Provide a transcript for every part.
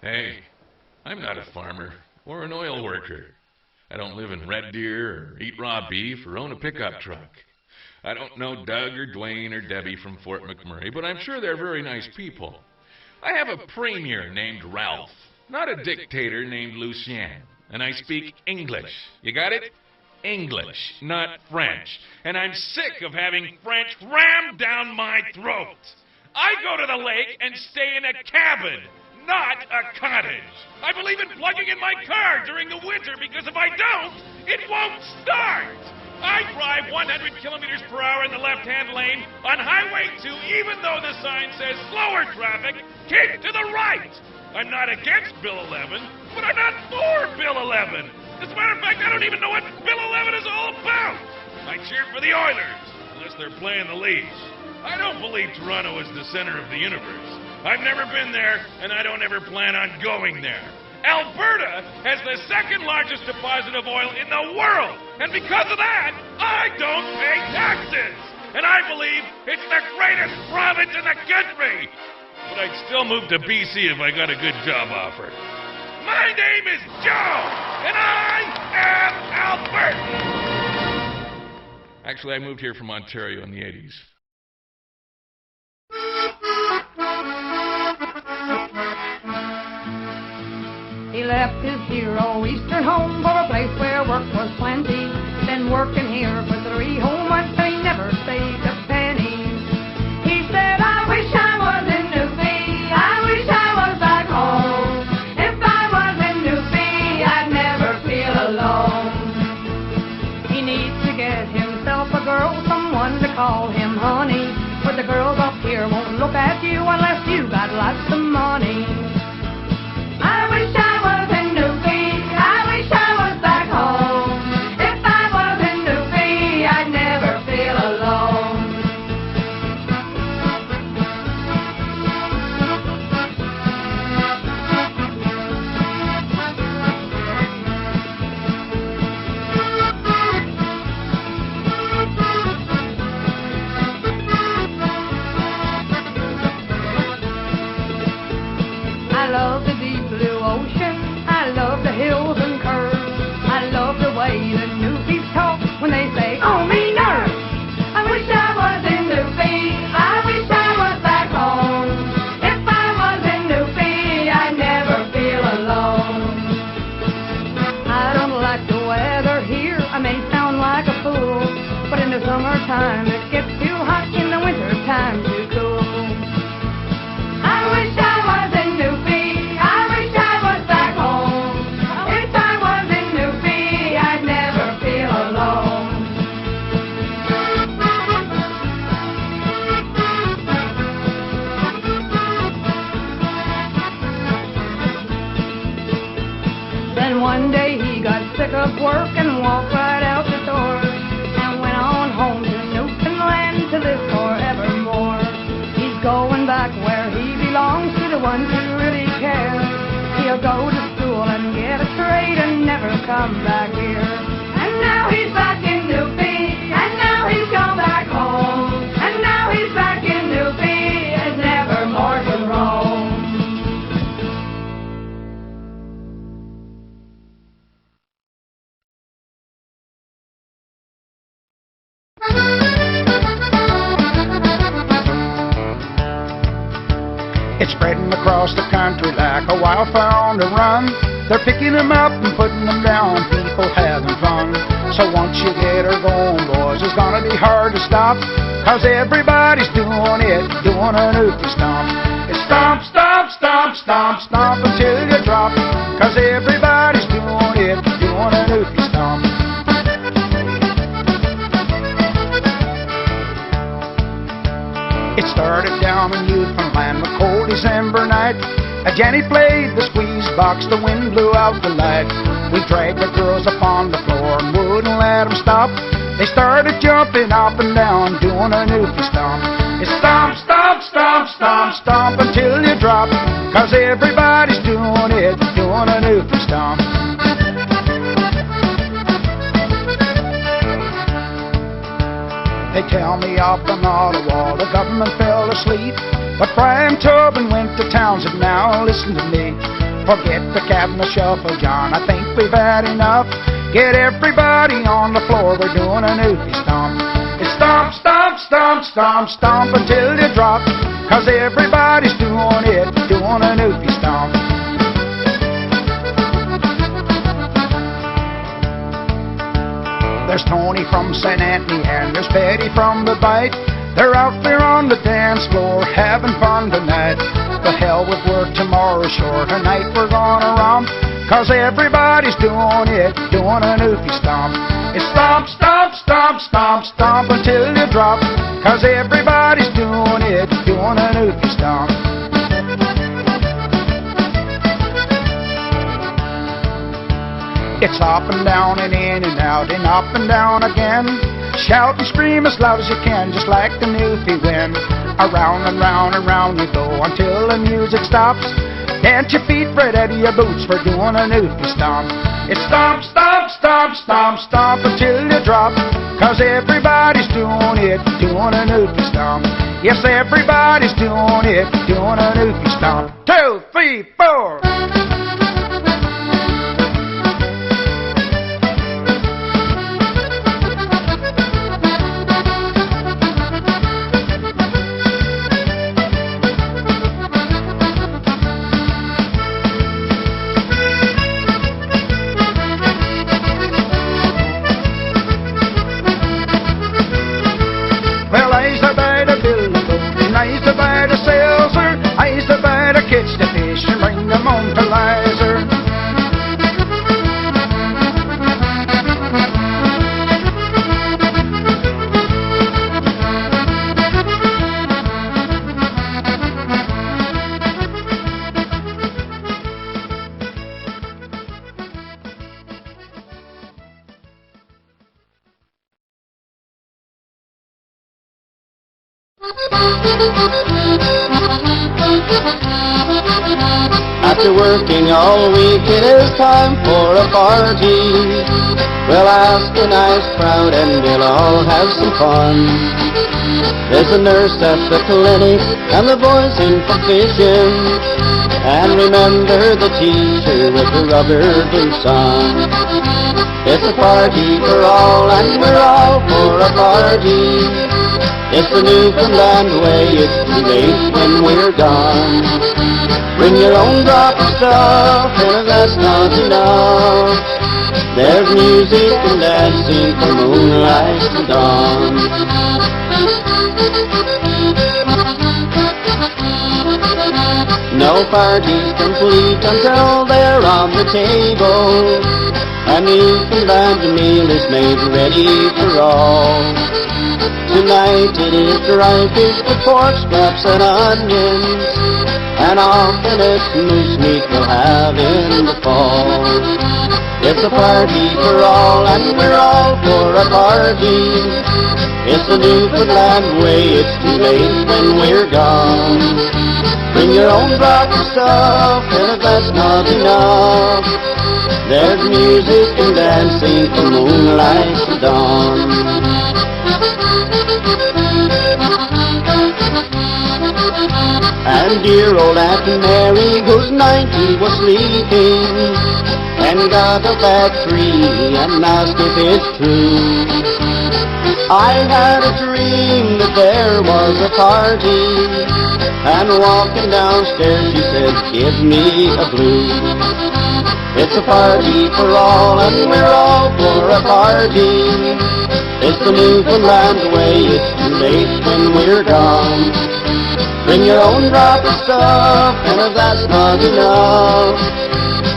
Hey, I'm not a farmer or an oil worker. I don't live in Red Deer or eat raw beef or own a pickup truck. I don't know Doug or Dwayne or Debbie from Fort McMurray, but I'm sure they're very nice people. I have a premier named Ralph, not a dictator named Lucien, and I speak English. You got it? English, not French. And I'm sick of having French rammed down my throat. I go to the lake and stay in a cabin, not a cottage. I believe in plugging in my car during the winter because if I don't, it won't start. I drive 100 kilometers per hour in the left-hand lane on Highway 2 even though the sign says slower traffic, keep to the right. I'm not against Bill 11, but I'm not for Bill 11. As a matter of fact, I don't even know what Bill 11 is all about. I cheer for the Oilers, unless they're playing the Leafs. I don't believe Toronto is the center of the universe. I've never been there, and I don't ever plan on going there. Alberta has the second largest deposit of oil in the world, and because of that, I don't pay taxes. And I believe it's the greatest province in the country. But I'd still move to BC if I got a good job offer. My name is Joe, and I am Albert. Actually, I moved here from Ontario in the 80s. He left his hero eastern home for a place where work was plenty. Been working here for 3 whole months and he never saved a penny. He said, I wish I was in Newbie, I wish I was back home. If I was in Newbie, I'd never feel alone. He needs to get himself a girl, someone to call him honey. But the girls up here won't look at you unless you got lots of money. I wish I was in Newbie, I wish I was back home. If I was in Newbie, I'd never feel alone. I love the deep blue ocean, I love the hills and curves. I love the way the newbies talk when they say, oh me nerves. I wish I was in Newbie, I wish I was back home. If I was in Newbie, I'd never feel alone. I don't like the weather here, I may sound like a fool, but in the summertime it gets too hot, in the wintertime too cool. I wish I was in Newbie, I wish I was back home. If I was in Newbie, I'd never feel alone. Then one day he got sick of work and walked right out the door and went on home to Newfoundland to live forevermore. He's going back where he belongs, to the ones who really care. He'll go to school and get a trade and never come back here. And now he's back in Newbie, and now he's gone back home. And now he's back in Newbie, and never more to roam. It's spreading across the country like a wildfire on the run. They're picking them up and putting them down, people having fun. So once you get her going, boys, it's gonna be hard to stop, 'cause everybody's doing it, doing a Newbie stomp. It's stomp, stomp, stomp, stomp, stomp until you drop, 'cause everybody's doing it, doing a Newbie stomp. It started down in Newfoundland, a cold December night. Jenny played the squeeze box, the wind blew out the light. We dragged the girls up on the floor and wouldn't let them stop. They started jumping up and down, doing a Newbie stomp. It's stomp, stomp, stomp, stomp, stomp until you drop, 'cause everybody's doing it, doing a Newbie stomp. They tell me up in Ottawa the government fell asleep, but Brian Tobin went to Townsend. Now listen to me. Forget the cabinet shuffle, John, I think we've had enough. Get everybody on the floor, we're doing a newfie stomp. It's stomp, stomp, stomp, stomp, stomp until you drop, 'cause everybody's doing it, doing a newfie stomp. There's Tony from St. Anthony and there's Betty from the Bight. They're out there on the dance floor having fun tonight. The hell with work, tomorrow's short, tonight we're gonna romp, 'cause everybody's doing it, doing a newfie stomp. It's stomp, stomp, stomp, stomp, stomp until you drop, 'cause everybody's doing it, doing a newfie stomp. It's up and down and in and out and up and down again. Shout and scream as loud as you can, just like the newfie wind. Around and round and round you go until the music stops. Dance your feet right out of your boots for doing a newfie stomp. It's stomp, stomp, stomp, stomp, stomp until you drop, 'cause everybody's doing it, doing a newfie stomp. Yes, everybody's doing it, doing a newfie stomp. 2, 3, 4. I used to buy the seltzer, I used to buy the catch the fish and bring them home to Lizer. After working all week, it is time for a party. We'll ask a nice crowd and we'll all have some fun. There's a nurse at the clinic and the boys in for fishing. And remember the teacher with the rubber boots on. It's a party for all and we're all for a party. It's the Newfoundland way, it's too late when we're gone. Bring your own drop of stuff, and if that's not enough, there's music and dancing from moonlight to dawn. No party's complete until they're on the table, and the Newfoundland meal is made ready for all. Tonight it is dry fish with pork scraps and onions, and often it's moose meat we'll have in the fall. It's a party for all and we're all for a party. It's the Newfoundland way, it's too late when we're gone. Bring your own drop of stuff, and if that's not enough, there's music and dancing from moonlight to dawn. And dear old Aunt Mary, who's 90, was sleeping, and got up at 3 and asked if it's true. I had a dream that there was a party, and walking downstairs she said, give me a blue. It's a party for all and we're all for a party. It's the Newfoundland way, it's too late when we're gone. Bring your own drop of stuff, and if that's not enough,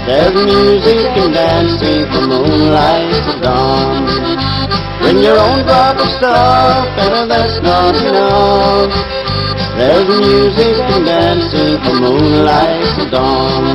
there's music and dancing from moonlight to dawn. Bring your own drop of stuff, and if that's not enough, there's music and dancing from moonlight to dawn.